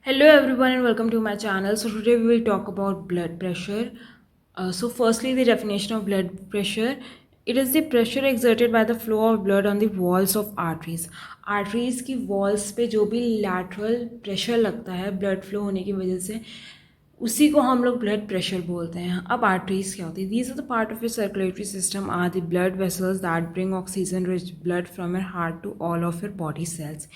Hello everyone and welcome to my channel. So today we will talk about blood pressure. So firstly, the definition of blood pressure. It is the pressure exerted by the flow of blood on the walls of arteries. Arteries की walls पे जो भी lateral pressure लगता है blood flow होने की वजह से उसी को हम लोग ब्लड प्रेशर बोलते हैं. अब आर्टरीज क्या होती है? These are the part of your circulatory system are the blood vessels that bring oxygen rich blood from your heart to all of your body cells.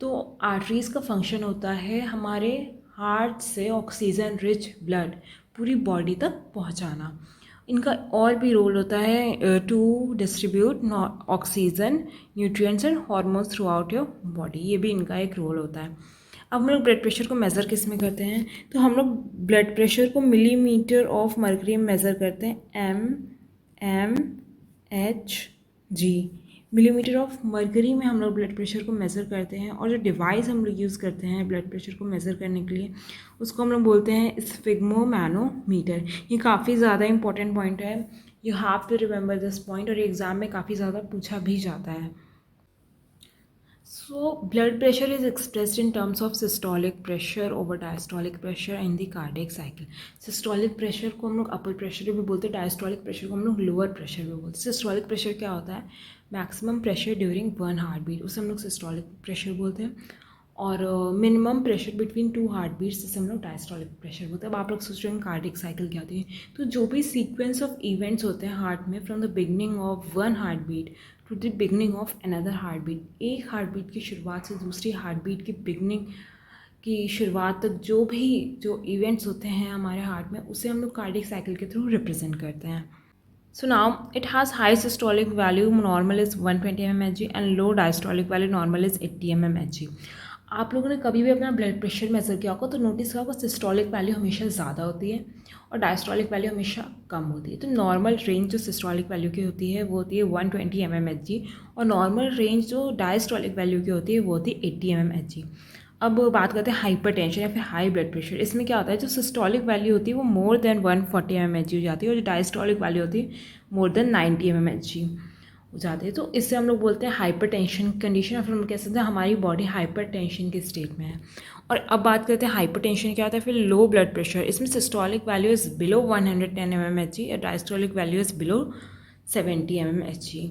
तो आर्टरीज का फंक्शन होता है हमारे हार्ट से ऑक्सीजन रिच ब्लड पूरी body तक पहुंचाना. इनका और भी रोल होता है to distribute oxygen nutrients and hormones throughout your body. ये भी इनका एक रोल होता है. अब हम लोग ब्लड प्रेशर को मेज़र किस में करते हैं? तो हम लोग ब्लड प्रेशर को मिलीमीटर ऑफ मर्करी में मेज़र करते हैं. mmHg मिलीमीटर ऑफ मर्करी में हम लोग ब्लड प्रेशर को मेज़र करते हैं. और जो डिवाइस हम लोग यूज़ करते हैं ब्लड प्रेशर को मेज़र करने के लिए उसको हम लोग बोलते हैं स्फिग्मोमैनोमीटर. ये काफ़ी ज़्यादा इंपॉर्टेंट पॉइंट है. You have to remember this point और एग्ज़ाम में काफ़ी ज़्यादा पूछा भी जाता है. So blood pressure is expressed in terms of systolic pressure over diastolic pressure in the cardiac cycle. Systolic pressure को हम लोग upper pressure भी बोलते हैं, diastolic pressure को हम लोग lower pressure भी बोलते हैं. Systolic pressure क्या होता है? Maximum pressure during one heartbeat, उसे हम लोग systolic pressure बोलते हैं. और minimum pressure between two heart beats जिसे हम लोग डायस्टोलिक प्रेशर बोलते हैं. अब आप लोग सोच रहे हैं कार्डियक साइकिल क्या होती है? तो जो भी सीक्वेंस ऑफ इवेंट्स होते हैं हार्ट में from the beginning of one heart beat to the beginning of another heart beat, एक हार्ट बीट की शुरुआत से दूसरी हार्ट बीट की बिगनिंग की शुरुआत तक जो इवेंट्स होते हैं हमारे हार्ट में उसे हम लोग कार्डियक साइकिल के थ्रू रिप्रेजेंट करते हैं. So now it has high systolic value, normal is 120 mmHg and low diastolic value, normal is 80 mmHg. आप लोगों ने कभी भी अपना ब्लड प्रेशर मेज़र किया होगा तो नोटिस किया होगा सिस्टोलिक वैल्यू हमेशा ज़्यादा होती है और डायस्टोलिक वैल्यू हमेशा कम होती है. तो नॉर्मल रेंज जो सिस्टोलिक वैल्यू की होती है वो होती है 120 mmHg और नॉर्मल रेंज जो डायस्टोलिक वैल्यू की होती है वो होती है 80 mmHg. अब बात करते हैं हाइपरटेंशन या फिर हाई ब्लड प्रेशर. इसमें क्या होता है? जो सिस्टोलिक वैल्यू होती है वो मोर देन 140 mmHg हो जाती है और जो डायस्टोलिक वैल्यू होती है मोर देन 90 mmHg हो जाती है. तो इससे हम लोग बोलते हैं हाइपरटेंशन कंडीशन या फिर हम कह सकते हैं हमारी बॉडी हाइपरटेंशन के स्टेट में है. और अब बात करते हैं हाइपरटेंशन क्या होता है. फिर लो ब्लड प्रेशर. इसमें systolic value is below 110 mmHg और diastolic value is below 70 mmHg.